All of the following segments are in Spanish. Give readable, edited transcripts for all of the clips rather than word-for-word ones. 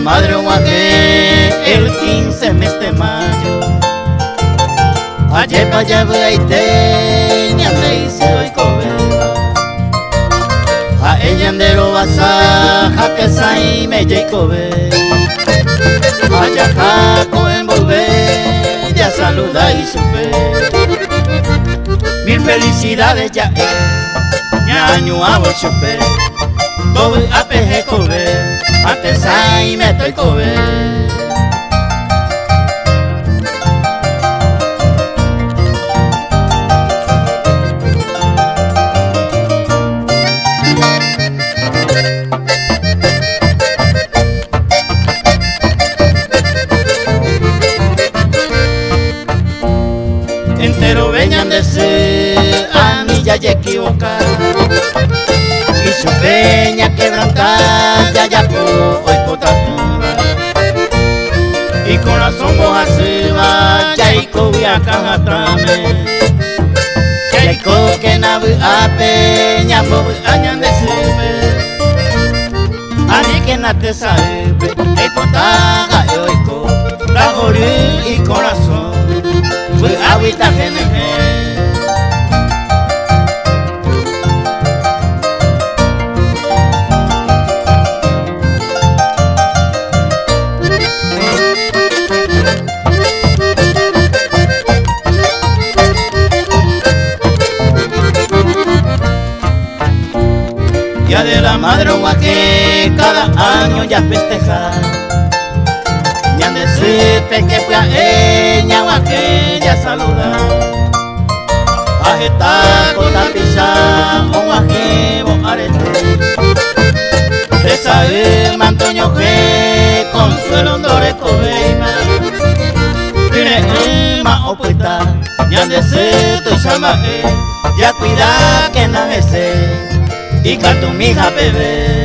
madre guaje el 15 mes de mayo. Ayer pa allá veite ñande y se hoy cobe. A ella andero basa jaque sai me jay cobe. Allá jaco envolver ya saluda y supe. Mil felicidades ya ñaño abo supe. Todo a peje cobe. Antes ahí me estoy cobe. Entero venían de ser a mí ya equivocar. Y su peña quebrantar ya hoy potatura. Y corazón vos se va ya y cobia caja trame. Ya y co que nave a peña vos añan de sirve. Ani que na te sabe y potaga y co la jori y corazón fue agüita geneje. Día de la madre guaje cada año ya festeja. Ñande sepe que plaeña guaje ya saluda. Ajeta con la pisa o guaje bo arete. Esa el mantoño que consuelo ndore cobeima. Tiene ema opuesta. Ñande seto y samae. Ya cuida que na ese. Y canto mi hija bebé.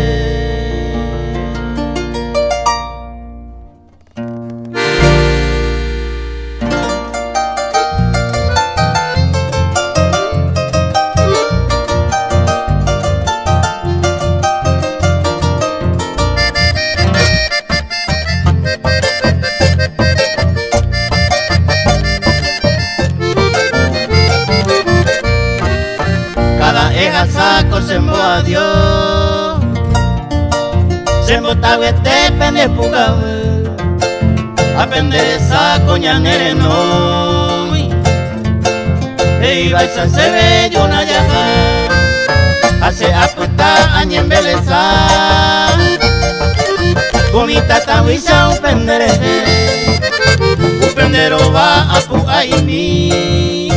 Cada hija saco se mo adiós. Se mo taguete pende pugawe. Aprender saco ñanere no. Ei baisa se ve yo na yaga. Hace apuesta añen beleza. Comita tahuisa un pendere. Un pendero va a pu aini.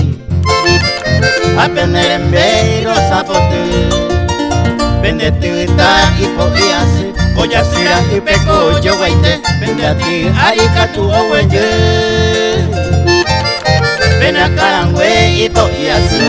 A pender en beiro zapote. Vende tuita y poíase. Oya sira y peco yo guaite. Vende a ti arica tu ohueye. Ven a carangüe y poíase.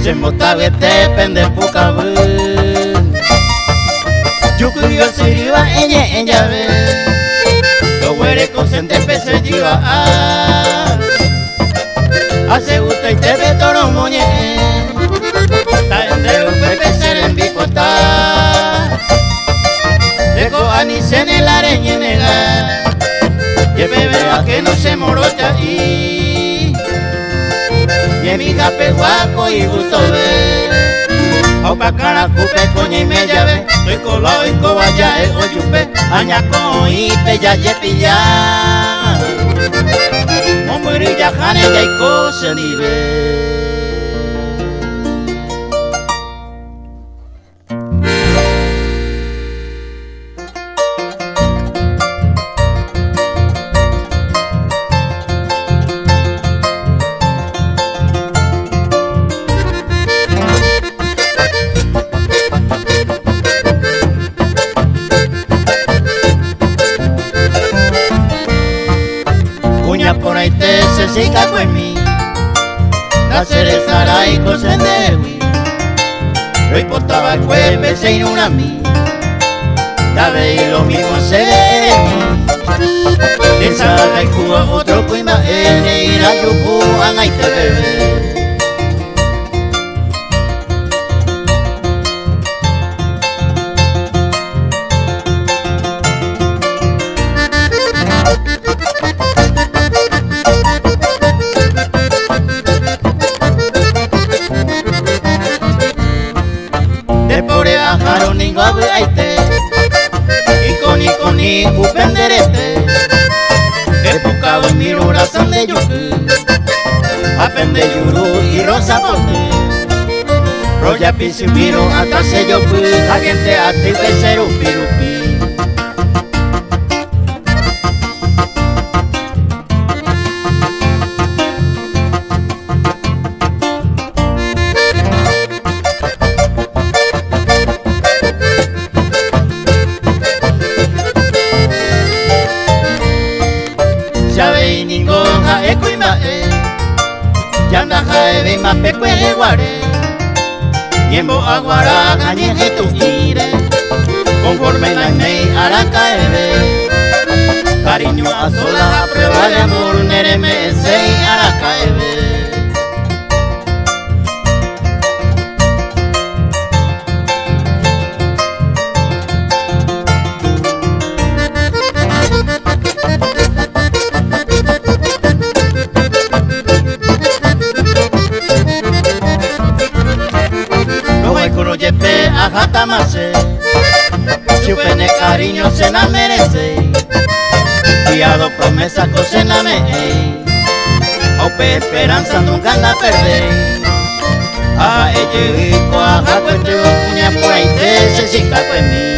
Se motavete pende pucabu. Yucuyo siriva ella ve. Lo huere con sente pese jiva. Hace gusta y te ve toro moñe. Ta ende un pepe ser en bicota. Dejo anís en el areñe nega. Y bebe a que no se morocha y mi gape guaco y gusto ve. Au pa cara cupe coña y me llave. Estoy colado y cobaya o yupe. Añaco y pella ye pilla. Momurilla jane ya y cosa ni ve. Por ahí te se siga con mí. La cereza y cosendewi. Roi potaba cueve se inunami Tabe lo mismo se ve Ensala y cuba otro cuima ene ira yupu anay te bebe Depore ajaron ningo abu aite Ikoni upenderete Epukado en mi oración de yuku Apende yuru y rosa pote Roya pisimiro hasta se yoku La gente ati beseru pirupi Sabe ningo ha ekuima Yanda ha ebe ma pekwe guare Niembo aguara gañeje tu ire Conforme la mei araka ebe Cariño a sola a prueba de amor Nereme sei araka ebe Yepe ajatamase Si upene cariño se na merece Fiado promesa cose na me Ope esperanza nunca la perde A ella y coaja cuente Uña por ahí te se sica pues mí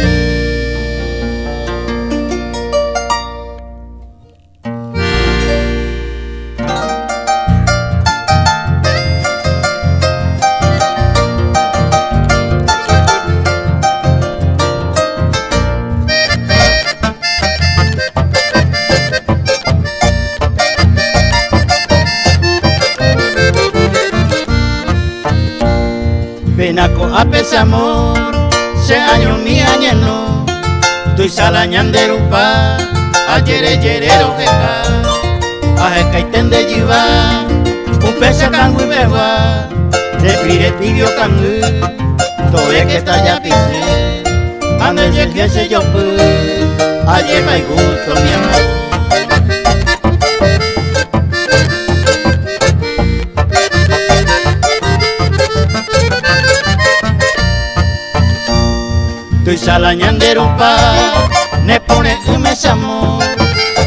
Penaco apese amor, se año mi añeno, tu salañanderupa, ayere yerero jeca, ajeca y tende jiva, un pese cangu y beba, de pire tibio cangu, todo que está ya pise, ande que se yo pu, ayer me gusto mi amor. Tu salañanderupa, ne pone un mes amor,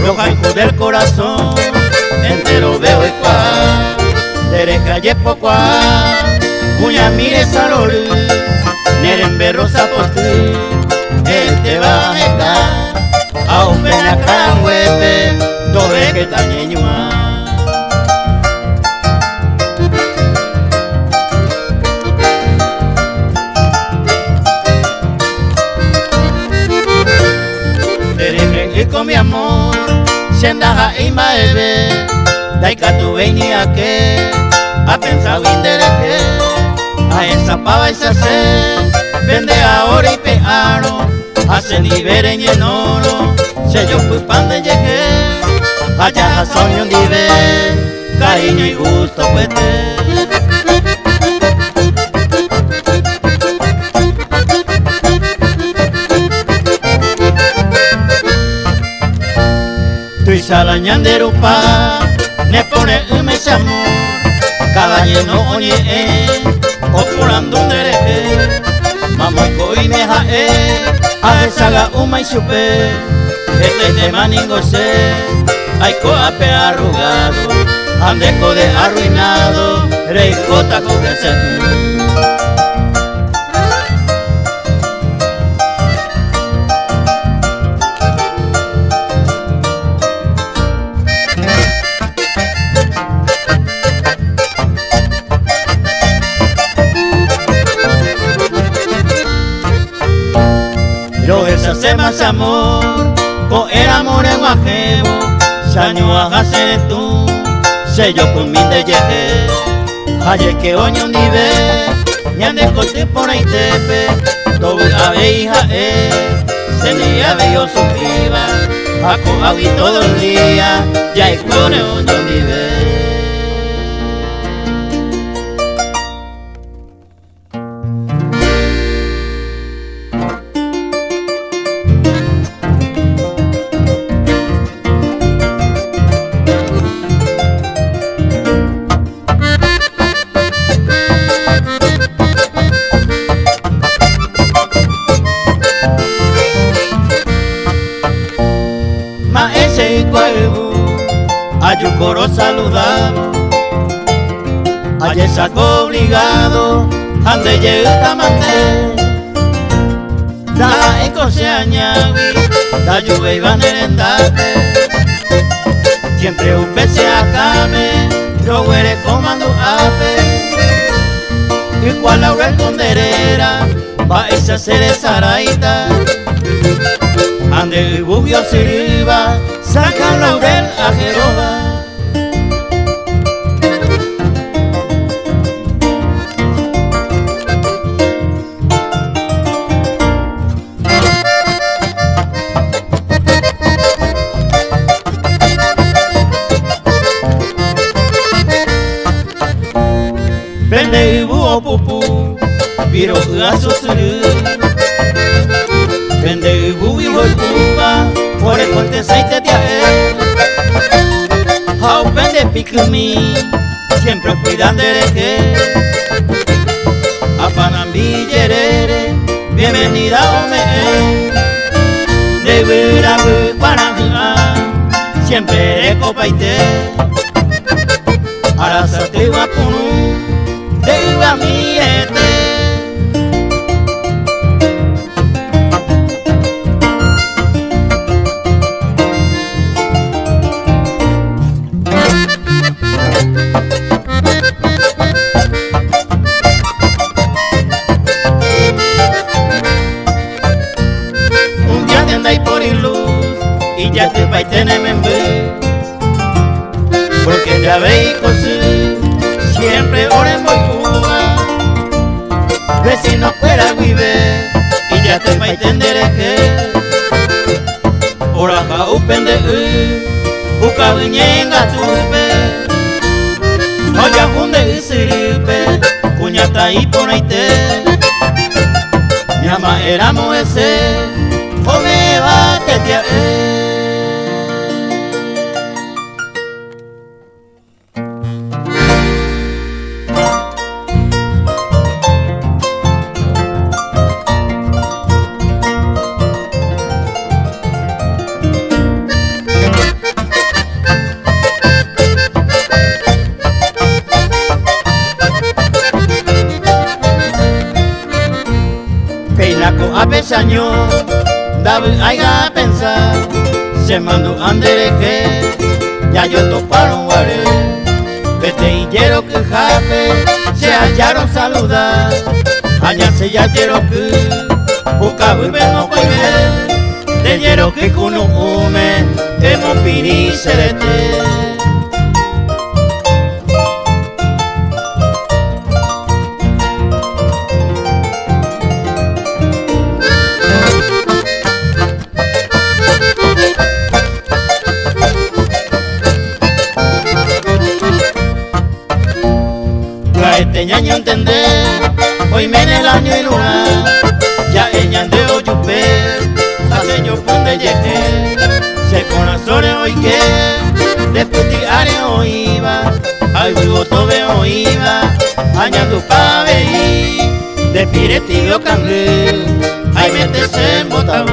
roja hijo del corazón, entero veo el cual, derecha y pocoa, cuña mire salol, nerembe rosa potu, este va a estar, a un pena canguepe, tobe que tañeñua. Con mi amor, sienda y maebe, daika tu venia que, ha pensado indereke, a esa pava y se hace, vende ahora y pearo, hace libere en el oro, se yo pan de llegué, allá a soño dive, cariño y gusto puete. Tu salañanderupa, ne pone un mes amor, cada lleno oye o curando un dereje, mamoico y meja a desaga uma y supe, este tema ningo se, hay coape arrugado, andeco de arruinado, reicota cogerse. Yo esa se más amor, con el amor en guajebo, saño hágase tú, se yo con mi de llegué, ayer que oño ni ve, ñande cote por ahí tepe, todo abeja se ni yo suscriba, Paco avi todo el día, ya es pone un nivel. Ayucoro saludado, ayer sacó obligado, ande llega mande, da ecoseañawi, da lluvia y banderendate, siempre un pese acabe, yo huele comando ape, y cual laurel conderera, va esa ser saraita, ande bubio sirva, saca laurel a Jehová. Vende búho pupú, viro a susuru. Vende búho y cuba, por el puente aceite de aer. How vende picumí, siempre cuidando de que. A Panambi yerere, bienvenida ome. De Burabu Panamá, siempre de copaite. Arasate guapunu. Deuda miete. Un día te andáis por el luz y ya te vais a tener membre, porque ya veis cosas siempre oremos Cuba, vecino fuera vive y ya te va a entender que ora ja upende uka viñenga tupe oya hunde siripe cuñata y ponaite llama éramos ese o me va que te apesaño, David haya pensar, se mandó andere que ya yo toparon guaré, vete y quiero que jape, se hallaron saludar, allá se ya quiero que, busca vive no puede ver, de quiero que cuno hume, hemos piri serete. Este ñaño entender, hoy me en el año y luna, ya ella ande oyupe, hace yo ponde llegué, se corazone hoy que, después de are oiva, ay vivo tobe oiva, añando pa veí, de pire tibio cangre, ay metese en botabú.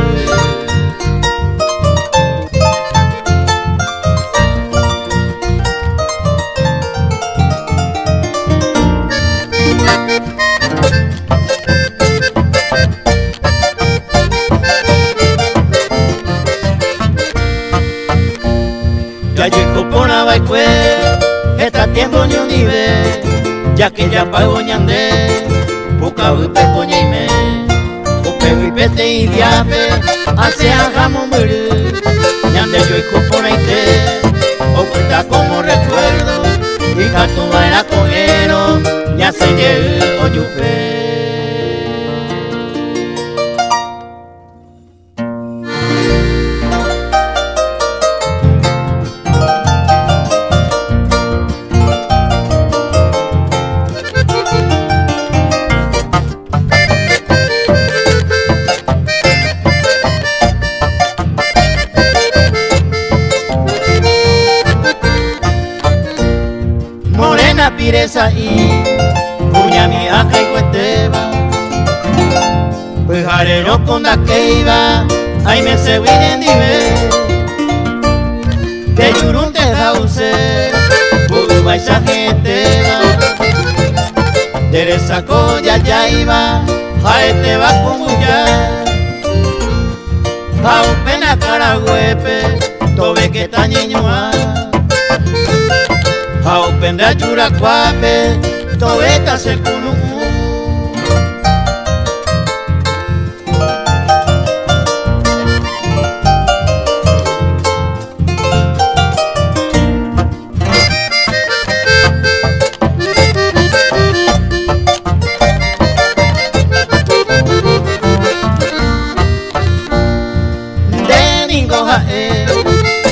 Ya llegó por Abaicue, está tiempo ni un nivel, ya que ya pago ñandé, busca upe coñime, upe vipete y diape, hace ajamo muere, ñandé yo y cuponeite, o cuenta como recuerdo, y catuba era cojero, ya se llegó yupe. ahí, cuña mi aja y cuesteba. Pues jarero con la que iba, ahí me se vienen dive. Que yurun te jause, buba esa gente va. Teresa coya ya iba, a este va como ya. A un pena cara huepe, tobe que ta niño a. A un penda yura cuape, tobe ta se kunu.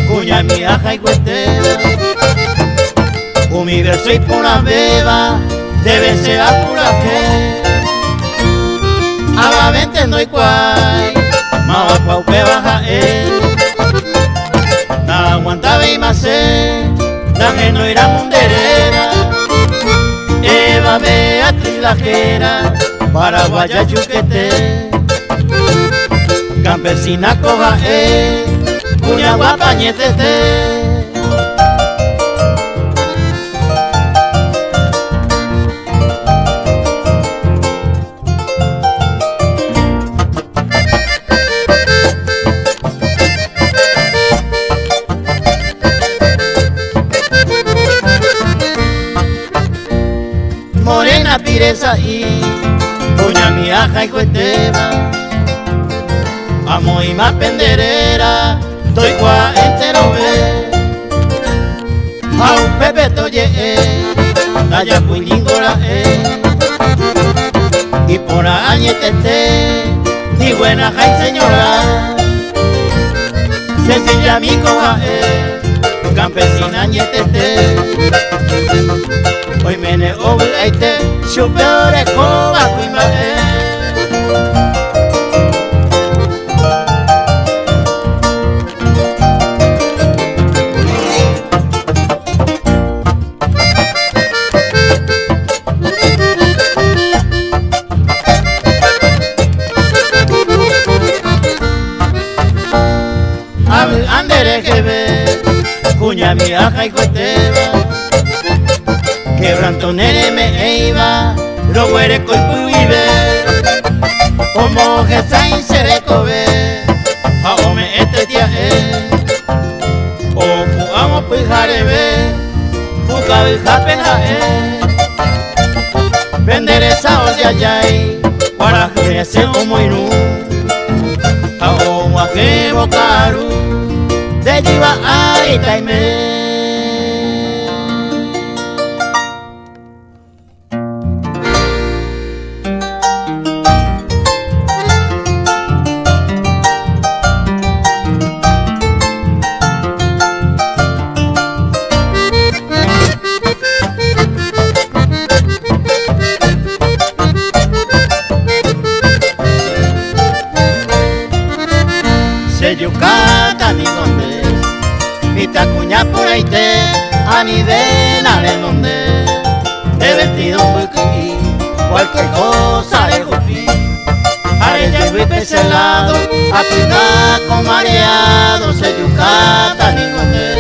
Cuña mi aja y cuesteba, mi verso y por la beba, debe ser a pura que. Abavente no hay cuay, más paupe baja na aguantaba y más la que no era munderera. Eva Beatriz la jera, paraguaya chuquete, campesina coja cuña guapa ñetete. Morena pireza y cuña mi aja y cuesteba, amo y más penderera. Estoy cua entero ve, a un pepe toye naya puñingola y por añetete, ni buena jai señora, sencilla mi coja campesina ñetete, hoy mene obeite, chupeore coba cuima cuña mi aja y cuesteba, quebrantonere me iba, lo huereco y puibe, como Jesain se le cobe, aome este día o puamo pues jarebe, pucabija peja vender esa olla yay, para crecer como irú, aoma que bocaru. De jiwa ari taime. Se yucata ni donde Mita cuña por ahí te, a ni de nada donde, de vestido muy cuqui, cualquier cosa de gupi. Haré ya y pecelado, a cuidar con mareado, se yucata ni donde.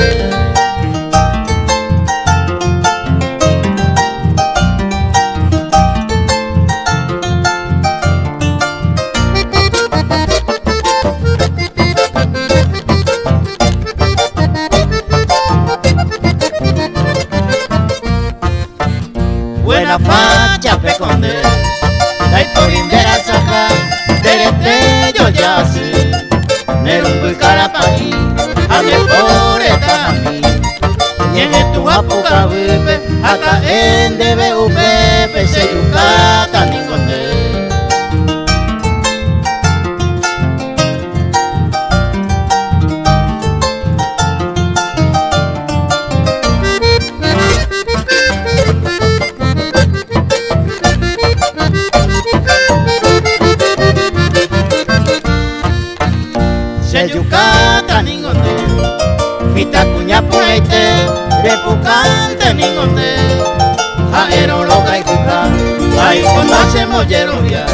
Buena facha peconde, la historindera saca, del yo ya sé, nerumbo y carapaí, a mi poreta a mí, y en tu apuca vive, hasta en DBV, pese yucata ni conde. Se yucata ningonde, mita cuña por ahí te, repucante ningonde, pero lo que hay jugar, ahí cuando hacemos hierovia,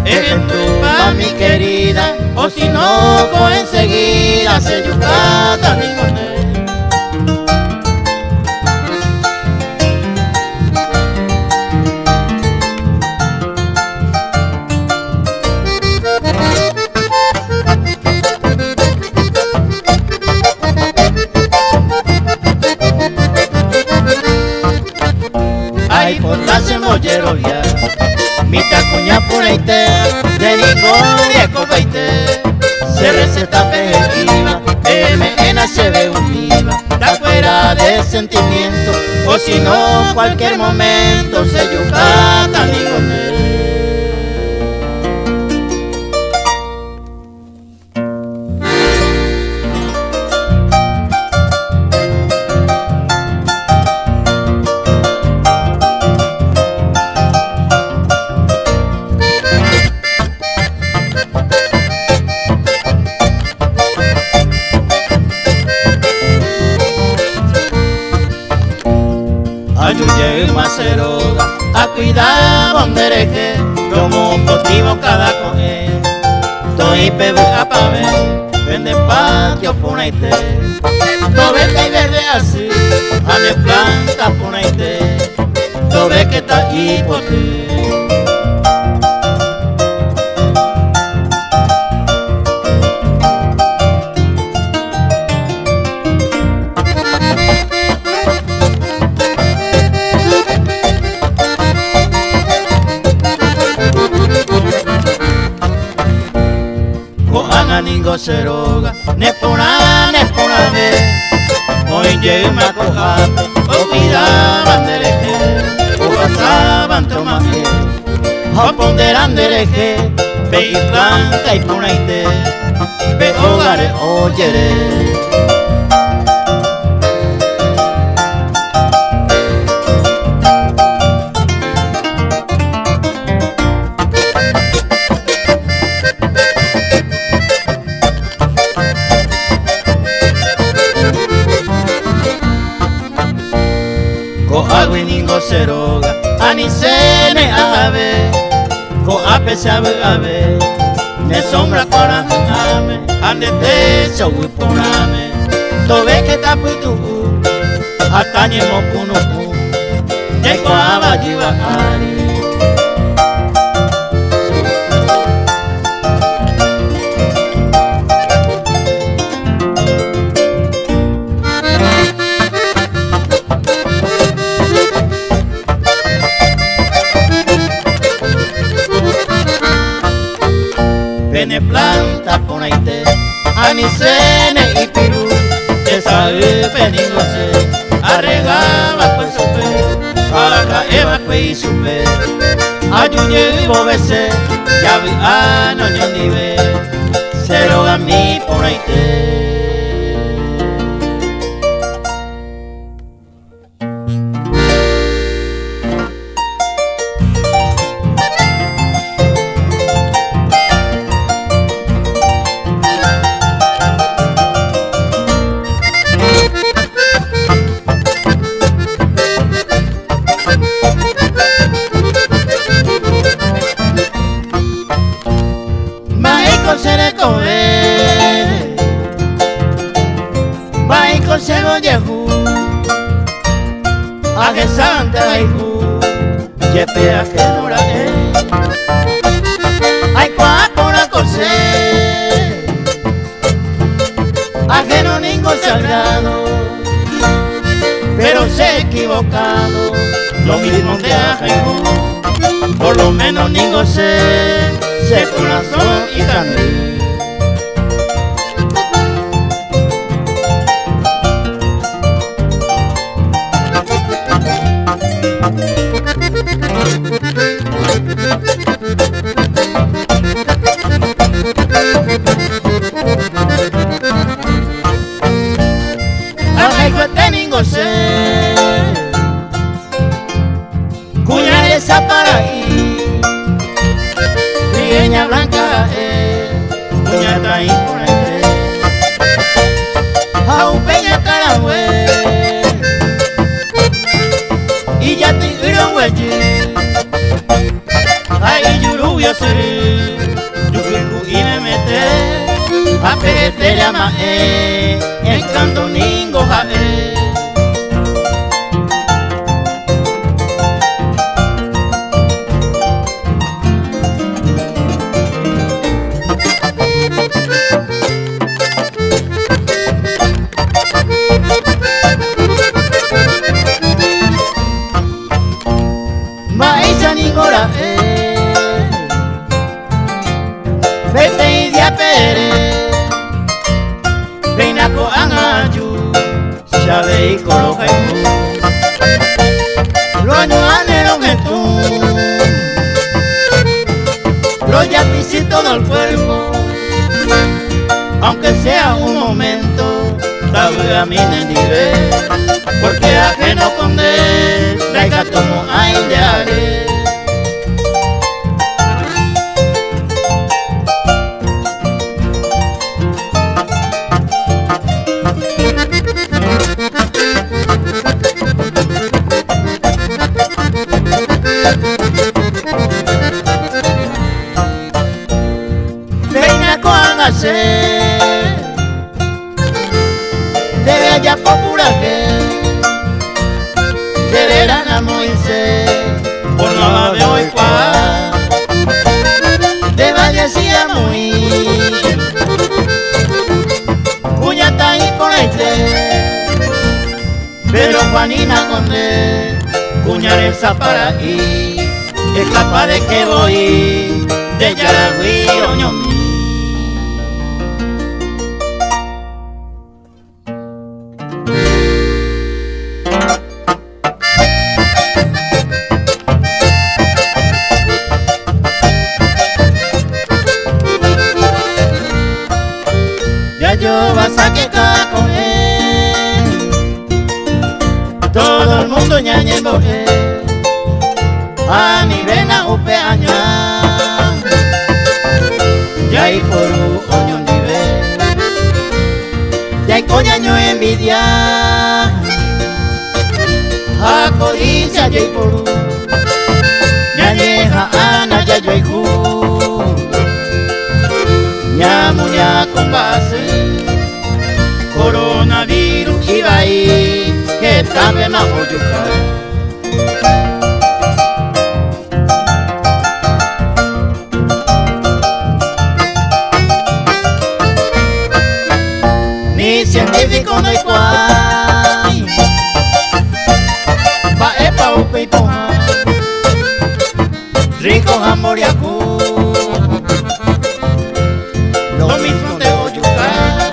es en tu pa mi querida, o si no, pues enseguida se yucata ni con él. Ay, por la hacemos ya, mi tacuña pureite, de ningún viejo peite, se receta pejetiva, MNHB untiva, da fuera de sentimiento, o si no, cualquier momento se yucata ni con él. Ayuye maceroga, a cuidar bondereje, como motivo cada coge, estoy pebe a pave, vende patio punaite, tobe que hay verde así, a de planta punaite, tobe que está hipote. Ningo seroga, nepona ve, hoy llega a cojame, o cuidaban del eje, o pasaban tomaje, o ponderan del eje, ve y planta y ponaite, ve hogare oyere. Agua y ningo seroga, anisene ave, ko ape se ave, ne sombra para ame, ande techo wiponame, tobe que tapu tu, atañe mokunuku, llego a bajiva ari. Pene planta ponaite, anisene y pirú, esa peningose, arregaba pues supe, alaca eva pues supe, ayuye y bobese, ya vi a no nive, seroga mi ponaite. Consejo yehu, a que santa la hijo, yepe a que no la ay cuapo la cose, a que no ningún sagrado, pero se ha equivocado, lo mismo que a hijo, por lo menos ningún se corazón y candil. Cuña esa para ahí, trigueña blanca cuña traí por ahí, jau peña carahue, Iyati ironweji Ay yuru yasuri Yukiku imemete Apegete llamae Encanto ningo jae Maisha ningora Vete y dia pere Reina ko angaju Shave y coloca en Lo anuanero que tú Lo ya pisé todo el cuerpo Aunque sea un momento Tabe a mi nendive Porque ajeno con él Raiga tomo a ideales Reina con hacer Debe allá populaje Deberán a Moisés Por no de hoy pa De vallecía muy Cuñata y por Pero Juanina Conde Cuñar esa para ahí Es capaz de que voy De Yaragüí Oñomi Ya yo vas a quedar con él Todo el mundo ñañe boje A mi vena upe aña Ya y por un oño nivel Ya y coñaño envidia A codicia ya y por un Ñañeja ana ya yo y ju Ñamuña con base Coronavirus iba ahí Que tabe más oyuca Ni científico no hay cual Pa epa upe y poja Rico jamoriacu Lo mismo de Oyuca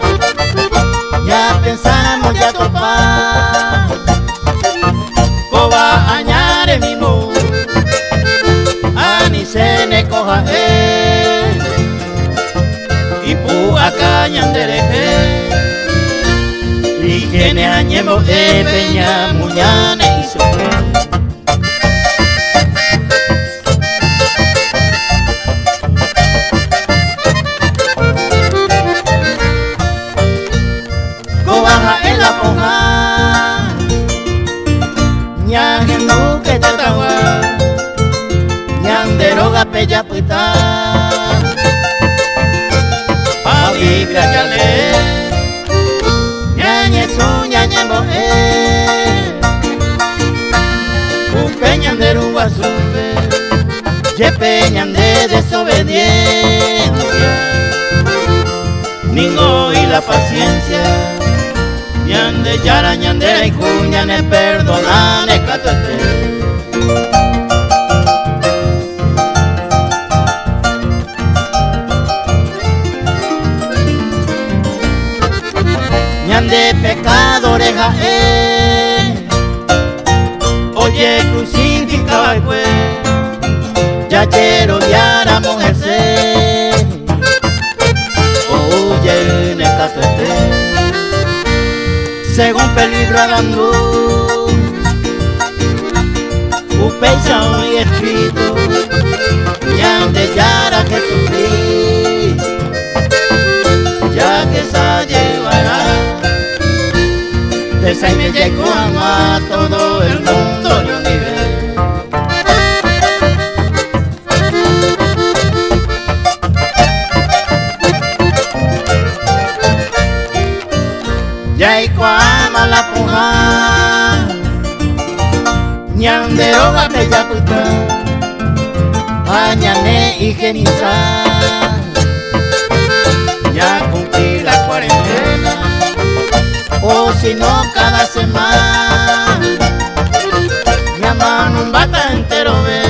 Ya pensamos ya topar Coba añare mismo Ani se ne coja Y pu acá ñandereje Y quienes añemo peña muñane y soque Ñangendu que te tawa Ñanderoga pella puita Pa vibra yale Ñañesu ñañembo Upe ñanderu guasupe Yepe ñande desobediencia Ningo y la paciencia Ñande yara ñandera y cuñane perdonane catate Ñande pecadores Oye crucificaba el juez Ya quiero yara mujer Oye ne catate Según peligro agandú Upecha hoy escrito Ñande yara que sufrí Ya que sa llevará De Saime llegó a todo el mundo yo nivel cuama la puja ñandero va bella puta añane higieniza ya cumplí la cuarentena o si no cada semana llaman un bata entero ve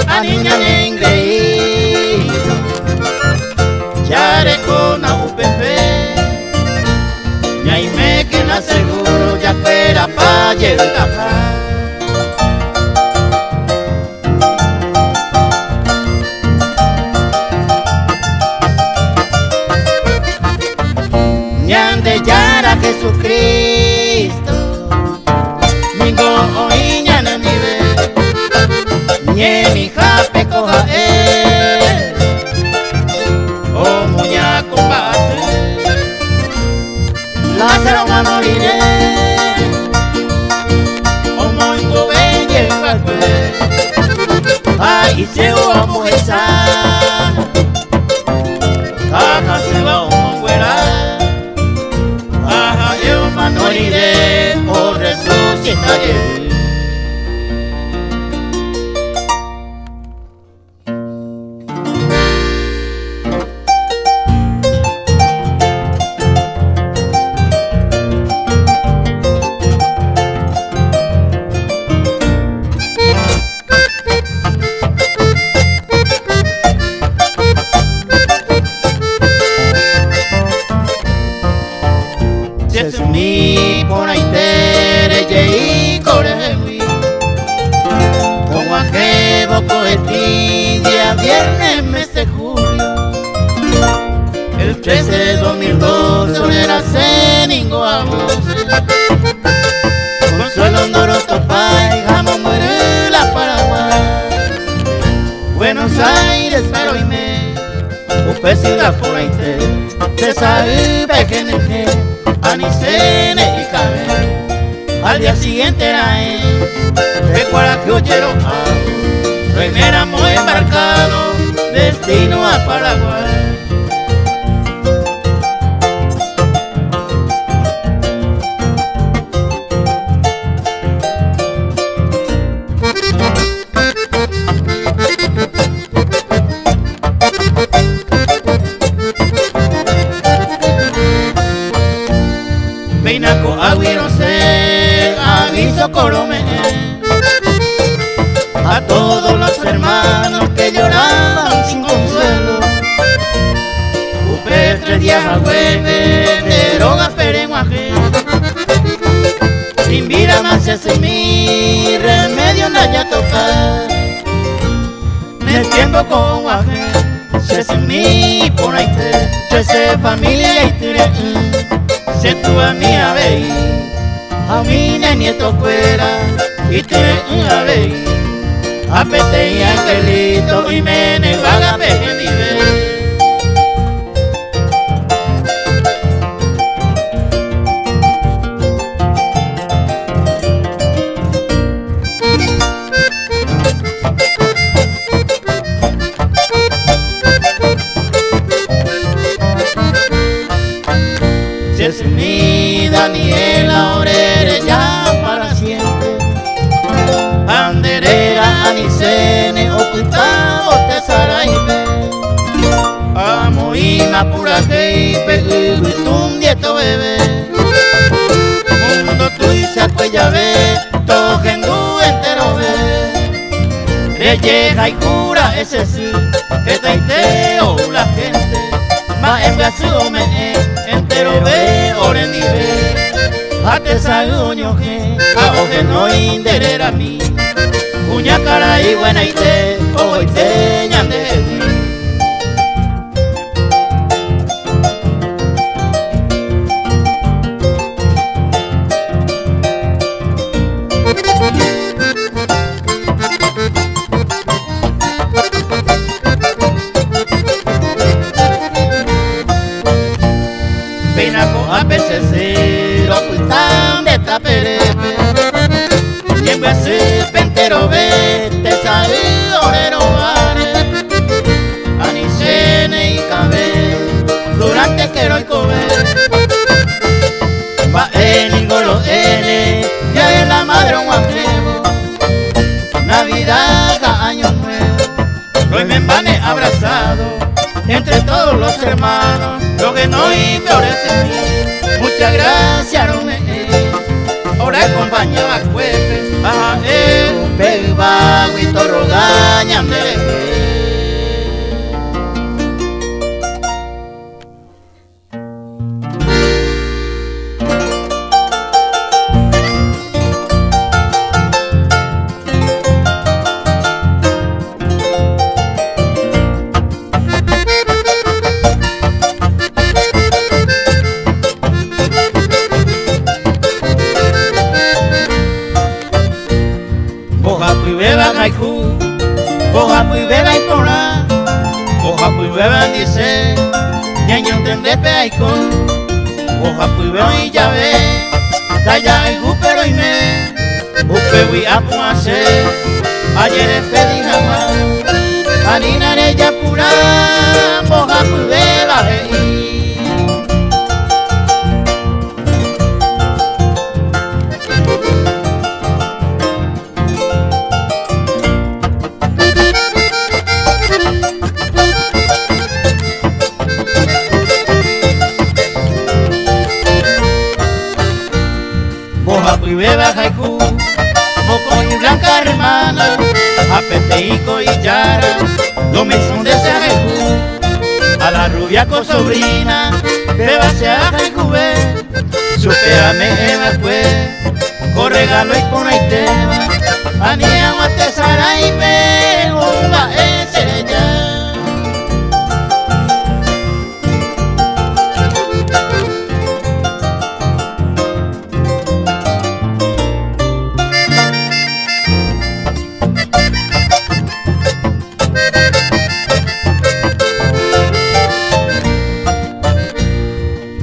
a niña ingreí ya con a UPP ya y me que no seguro ya espera pa' llegar ñande yara Jesucristo mingo oí ñane nive ñe mi jape coja o muñaco base Lázaro moriré o moingo belle guarpe ay se o mujer caja se va o monguera ajá yo moriré o resucitaré. Mi por ahí tere y correhui como ajebo cohetí día viernes mes de julio el 13 de 2002 solera seningo a vos Consuelo Noroto Pai jamón muere la Paraguay Buenos Aires pero y me upe ciudad por ahí te sabe pequeñe Anicene y Cabe al día siguiente era recuerda que oyeron éramos embarcado destino a Paraguay Peinaco aguiro se aviso corome a todos los hermanos que lloraban sin consuelo Upe 3 días a hueve de droga perenguaje sin vida más ese mi remedio no haya tocar en el tiempo con guaje se mi por ahí te se familia y tiré se tu a mi ave a mi nieto fuera y te ave a pete y angelito y me nevaga pejendive es mi Daniela Orere ya para siempre Anderera Anicene ocultado te saraipe amo y mapura que un dieto bebé mundo tuyo se acuella ve todo gendú entero ve le llega y cura ese sí que te iteo la gente ma en brazo me entero ve orendive a te saguño que a oje no inderera mi cuña cara y buena y te hoy te ñande Peinaco a veces se lo ocultan de taperepe y en vez de pentero ve te sabe orero vare Navidad, año nuevo, hoy me vane abrazado entre todos los hermanos, lo que no y peor es en mí. Muchas gracias, no me ahora acompañaba a Cuepe, baja el peba, guito rogaña, beba haiku, boja pui beba impona, boja pui beba dice, ñaño tende peaiko, boja pui beba y llave, talla el pero y me, upe wi apu hace, ayer pedí jamás, harina de ella pura, boja pui beba hei. Y beba haiku, moco y blanca hermana, apeteico y yara, lo mismo de ese haiku, a la rubia con sobrina, beba se haiku be, supérame eva pues, con regalo y con aiteba, anía guatesara y be, uva ese ya.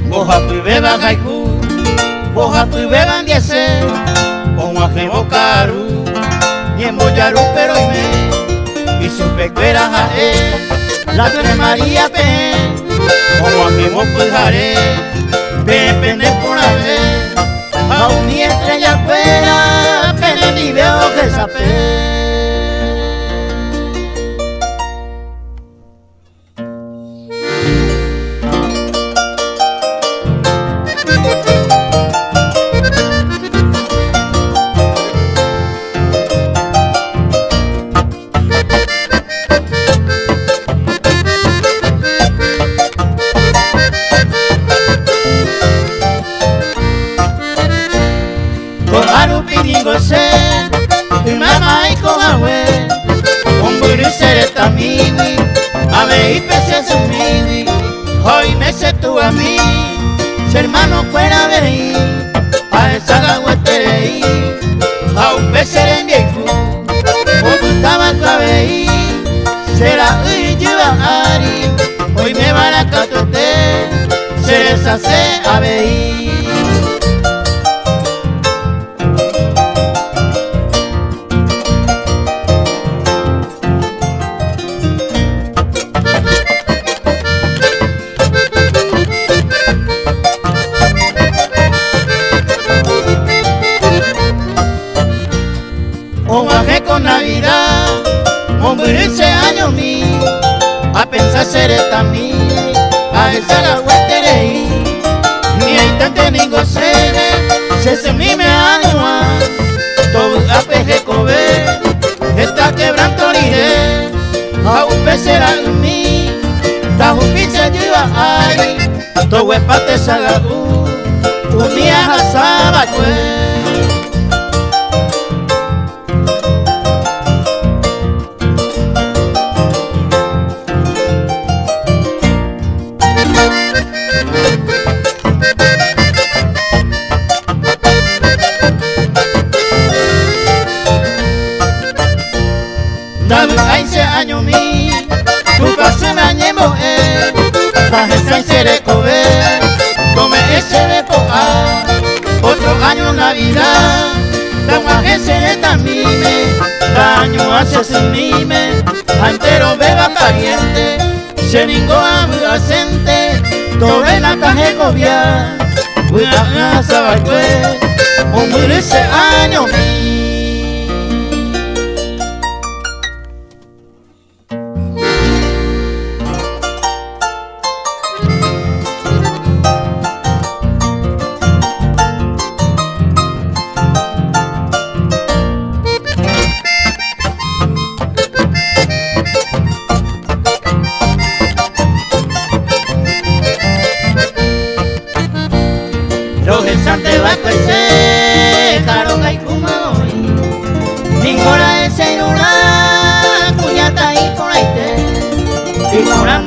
Boja pui beba haiku, boja pui beba ndiese, onguaje bocaru, ni en boyaru pero y me, y su pecuera jare, la Ave María pe, onguaje bocu jare, pende por la vez, a un y estrella fuera, pene ni veo que sape. Y mamá y con abue, con burisere tamiwi, ave y pese su miwi, hoy me sé tú a mí, ser hermano fuera veí, a esa gaguetereí, a un pese en viejo, ocultaba claveí, será uy lleva ari, hoy me van a catote, cereza se aveí. Onguaje con Navidad, morirse año mí, a pensar seré también, a esa la huetereí, ni hay tanto ni gocere, se mi me anua, todo a peje cobe, está quebrando iré, a un pecera en mí, ta un piche lleva ahí, todo huepate saga un día jasaba pues. Ese año mi, tu pase me añemo baje seré cobe, come ese de poa, otro año Navidad, baje seré también, daño hace sin mime, entero beba caliente, se ningo absente, todo en la caja gobia, voy a saber un ese año mi.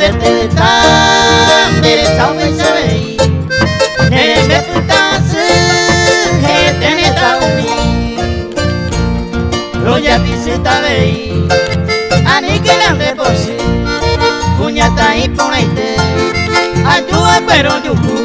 donde te está, merezao me sabéis, nere me putas, que tenés taumi, lo ya dice tabéis, aniquilante por sí, puñata y ponete, ayuda pero yuku.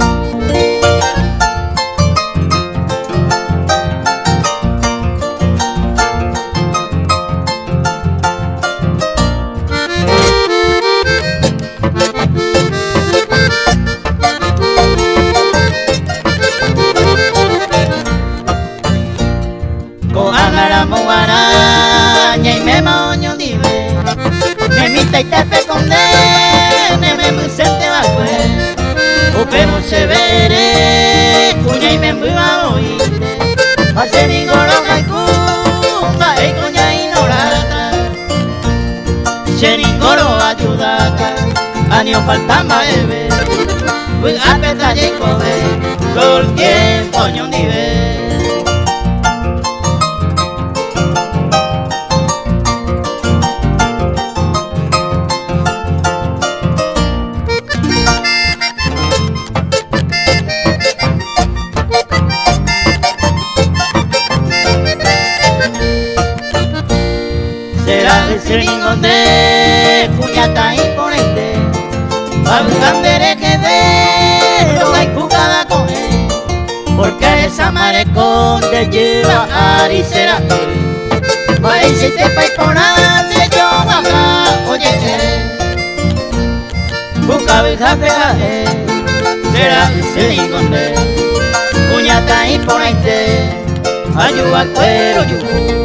Araña y me moño dive, me mita y te peconde, me musente bacue, upemo se veré, cuña y me embuva oíste, hace mi goroja y cumba, y cuña y norata, se ni goro ayudata, año faltan baebe, pues a pesar y cobe, todo el tiempo ño dive. Será el seringondé, puñata imponente, babujandere que ve, no hay jugada con él, porque esa marecón te lleva a Aricera. País y te paiponate, yo baja, oye, busca beja pegaje, será el seringondé, puñata imponente, ayuda al cuero, yuhu.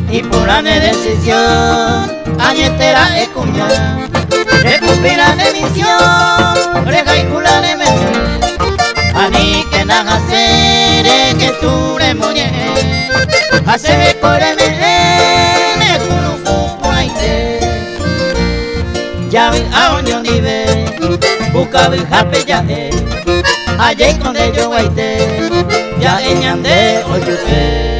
Y por una decisión, añetera es cuña, recupera de misión, regaicula de meses, ani que nada hacer, que tú le muñe, hace me corre me culo por ahí ya vi a oño nive, busca vi jape ya allí donde yo guaite, ya eñande oyupe.